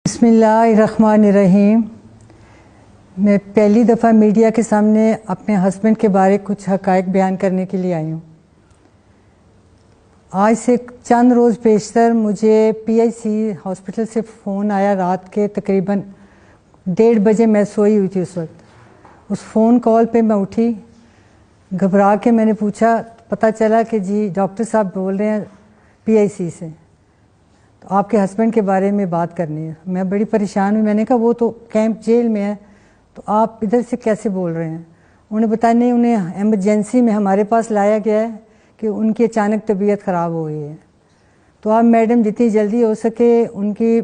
बिस्मिल्लाहिर्रहमानिर्रहीम। मैं पहली दफ़ा मीडिया के सामने अपने हस्बैंड के बारे कुछ हक़ाइक़ बयान करने के लिए आई हूँ। आज से चंद रोज़ पेशतर मुझे PIC हॉस्पिटल से फ़ोन आया। रात के तकरीबन 1:30 बजे मैं सोई हुई थी। उस वक्त उस फ़ोन कॉल पे मैं उठी, घबरा के मैंने पूछा, पता चला कि जी डॉक्टर साहब बोल रहे हैं PIC से, तो आपके हस्बैंड के बारे में बात करनी है। मैं बड़ी परेशान हुई। मैंने कहा वो तो कैंप जेल में है, तो आप इधर से कैसे बोल रहे हैं। उन्हें बताया नहीं, उन्हें एमरजेंसी में हमारे पास लाया गया है कि उनकी अचानक तबीयत ख़राब हो गई है, तो आप मैडम जितनी जल्दी हो सके उनकी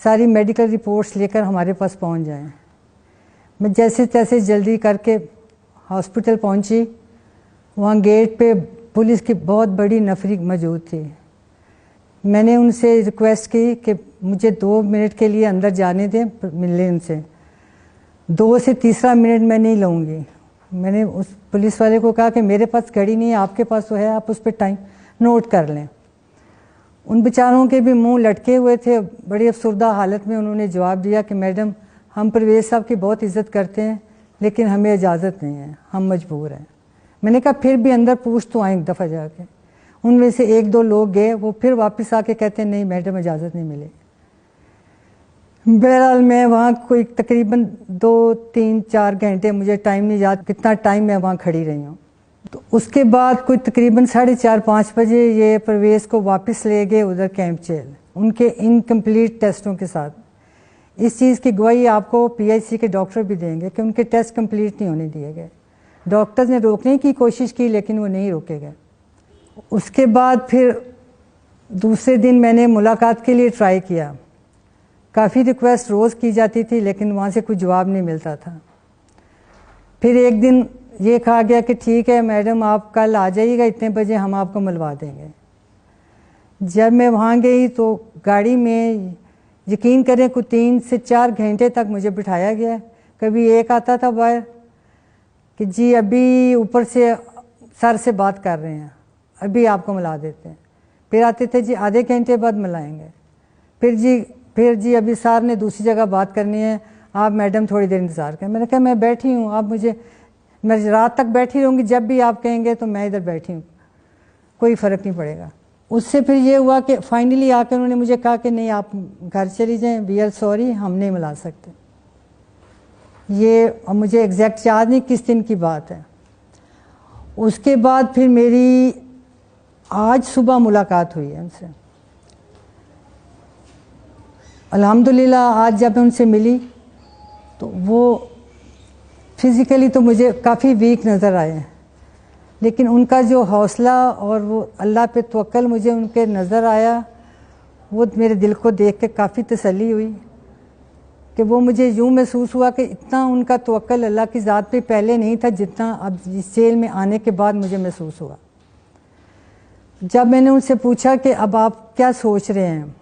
सारी मेडिकल रिपोर्ट्स लेकर हमारे पास पहुंच जाएं। मैं जैसे तैसे जल्दी करके हॉस्पिटल पहुंची। वहाँ गेट पे पुलिस की बहुत बड़ी नफरी मौजूद थी। मैंने उनसे रिक्वेस्ट की कि मुझे 2 मिनट के लिए अंदर जाने दें, मिलने उनसे। 2 से तीसरा मिनट मैं नहीं लूँगी। मैंने उस पुलिस वाले को कहा कि मेरे पास घड़ी नहीं है, आपके पास तो है, आप उस पर टाइम नोट कर लें। उन बेचारों के भी मुंह लटके हुए थे। बड़ी अफसरदा हालत में उन्होंने जवाब दिया कि मैडम, हम परवेज़ साहब की बहुत इज़्ज़त करते हैं, लेकिन हमें इजाज़त नहीं है, हम मजबूर हैं। मैंने कहा फिर भी अंदर पूछ तो आए एक दफ़ा जाके। उनमें से 1-2 लोग गए, वो फिर वापस आके कहते हैं नहीं मैडम, इजाज़त नहीं मिली। बहरहाल मैं वहाँ कोई तकरीबन 2-3-4 घंटे, मुझे टाइम नहीं याद कितना टाइम मैं वहाँ खड़ी रही हूँ। तो उसके बाद कोई तकरीबन 4:30-5 बजे ये परवेज़ को वापस ले गए उधर कैंप जेल, उनके इनकम्प्लीट टेस्टों के साथ। इस चीज़ की गवाही आपको PIC के डॉक्टर भी देंगे कि उनके टेस्ट कंप्लीट नहीं होने दिए गए। डॉक्टर्स ने रोकने की कोशिश की, लेकिन वो नहीं रोके गए। उसके बाद फिर दूसरे दिन मैंने मुलाकात के लिए ट्राई किया। काफ़ी रिक्वेस्ट रोज़ की जाती थी, लेकिन वहाँ से कोई जवाब नहीं मिलता था। फिर एक दिन ये कहा गया कि ठीक है मैडम, आप कल आ जाइएगा इतने बजे, हम आपको मिलवा देंगे। जब मैं वहाँ गई तो गाड़ी में, यकीन करें, कुछ 3 से 4 घंटे तक मुझे बिठाया गया। कभी एक आता था बाहर कि जी अभी ऊपर से सर से बात कर रहे हैं, अभी आपको मिला देते हैं। फिर आते थे जी आधे घंटे बाद मिलाएंगे। फिर जी अभी सर ने दूसरी जगह बात करनी है, आप मैडम थोड़ी देर इंतज़ार करें। मैंने कहा मैं बैठी हूँ, आप मैं रात तक बैठी रहूँगी, जब भी आप कहेंगे तो मैं इधर बैठी हूँ, कोई फ़र्क नहीं पड़ेगा। उससे फिर ये हुआ कि फाइनली आकर उन्होंने मुझे कहा कि नहीं आप घर चली जाएँ, वी आर सॉरी, हम नहीं मिला सकते। ये मुझे एग्जैक्ट याद नहीं किस दिन की बात है। उसके बाद फिर मेरी आज सुबह मुलाकात हुई है उनसे। अल्हम्दुलिल्लाह आज जब मैं उनसे मिली तो वो फिज़िकली तो मुझे काफ़ी वीक नज़र आए हैं, लेकिन उनका जो हौसला और वो अल्लाह पे तवक्कल मुझे उनके नज़र आया, वो मेरे दिल को देख के काफ़ी तसल्ली हुई कि वो मुझे यूँ महसूस हुआ कि इतना उनका तवक्कल अल्लाह की ज़ात पे पहले नहीं था जितना अब इस जेल में आने के बाद मुझे महसूस हुआ। जब मैंने उनसे पूछा कि अब आप क्या सोच रहे हैं,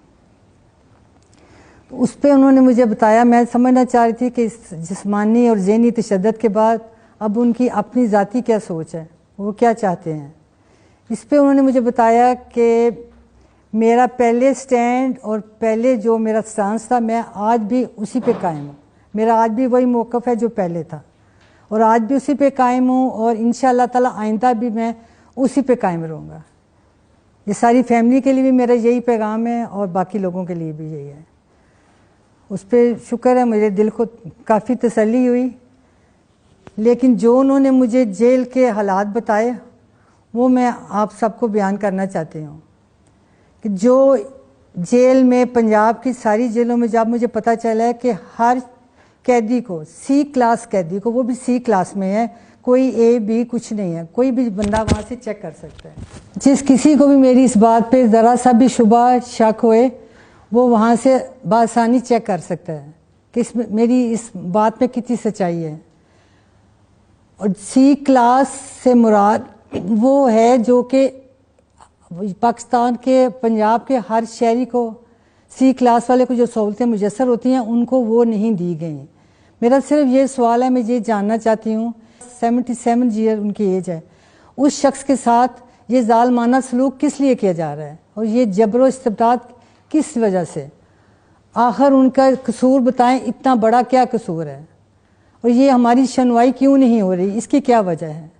तो उस पर उन्होंने मुझे बताया, मैं समझना चाह रही थी कि इस जिस्मानी और ज़हनी तशद्दुद के बाद अब उनकी अपनी ज़ाती क्या सोच है, वो क्या चाहते हैं। इस पर उन्होंने मुझे बताया कि मेरा पहले स्टैंड और पहले जो मेरा स्टांस था, मैं आज भी उसी पे कायम हूँ। मेरा आज भी वही मौक़िफ़ है जो पहले था, और आज भी उसी पे कायम हूँ, और इंशाअल्लाह ताला आइंदा भी मैं उसी पे कायम रहूँगा। ये सारी फैमिली के लिए भी मेरा यही पैगाम है, और बाकी लोगों के लिए भी यही है। उस पर शुक्र है, मेरे दिल को काफ़ी तसल्ली हुई। लेकिन जो उन्होंने मुझे जेल के हालात बताए, वो मैं आप सबको बयान करना चाहती हूँ कि जो जेल में, पंजाब की सारी जेलों में जब मुझे पता चला है कि हर कैदी को, C क्लास कैदी को, वो भी C क्लास में है, कोई A B कुछ नहीं है, कोई भी बंदा वहाँ से चेक कर सकता है। जिस किसी को भी मेरी इस बात पे ज़रा सा भी शुबा शक होए, वो वहाँ से बासानी चेक कर सकता है कि मेरी इस बात में कितनी सच्चाई है। और C क्लास से मुराद वो है जो कि पाकिस्तान के, पंजाब के हर शहरी को, C क्लास वाले को जो सहूलतें मुयस्सर होती हैं, उनको वो नहीं दी गई। मेरा सिर्फ ये सवाल है, मैं ये जानना चाहती हूँ, 77 ईयर उनकी एज है, उस शख्स के साथ ये जालमाना सलूक किस लिए किया जा रहा है, और ये जबरो इस्तिबदाद किस वजह से। आखिर उनका कसूर बताएं, इतना बड़ा क्या कसूर है और ये हमारी सुनवाई क्यों नहीं हो रही, इसकी क्या वजह है?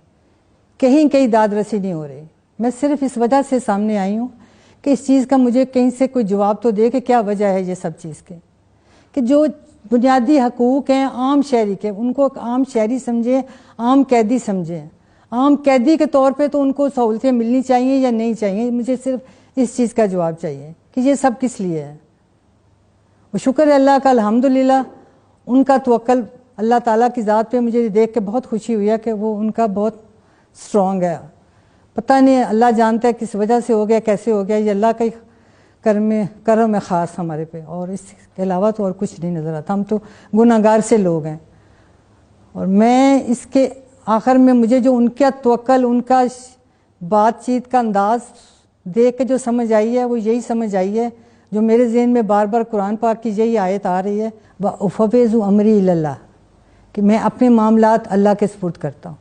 कहीं कहीं दाद रसी नहीं हो रही। मैं सिर्फ इस वजह से सामने आई हूँ कि इस चीज़ का मुझे कहीं से कोई जवाब तो दे कि क्या वजह है ये सब चीज़ के, कि जो बुनियादी हकूक़ हैं आम शहरी के, उनको आम शहरी समझें, आम कैदी समझें। आम कैदी के तौर पे तो उनको सहूलतें मिलनी चाहिए या नहीं चाहिए, मुझे सिर्फ इस चीज़ का जवाब चाहिए कि ये सब किस लिए है। वो शुक्र है अल्लाह का, अल्हम्दुलिल्लाह उनका तवक्कल अल्लाह ताला की ज़ात पे मुझे देख के बहुत खुशी हुई है कि वो उनका बहुत स्ट्रॉन्ग है। पता नहीं अल्लाह जानता है किस वजह से हो गया, कैसे हो गया, ये अल्लाह का ही करम है ख़ास हमारे पे, और इसके अलावा तो और कुछ नहीं नज़र आता। हम तो गुनाहगार से लोग हैं। और मैं इसके आखिर में मुझे जो उनका तवक्कल, उनका बातचीत का अंदाज़ देख के जो समझ आई है वो यही समझ आई है जो मेरे ज़हन में बार बार कुरान पाक की यही आयत आ रही है, व उफ़व्विज़ु अमरी इलल्लाह, कि मैं अपने मामलात अल्लाह के सुपुर्द करता हूँ।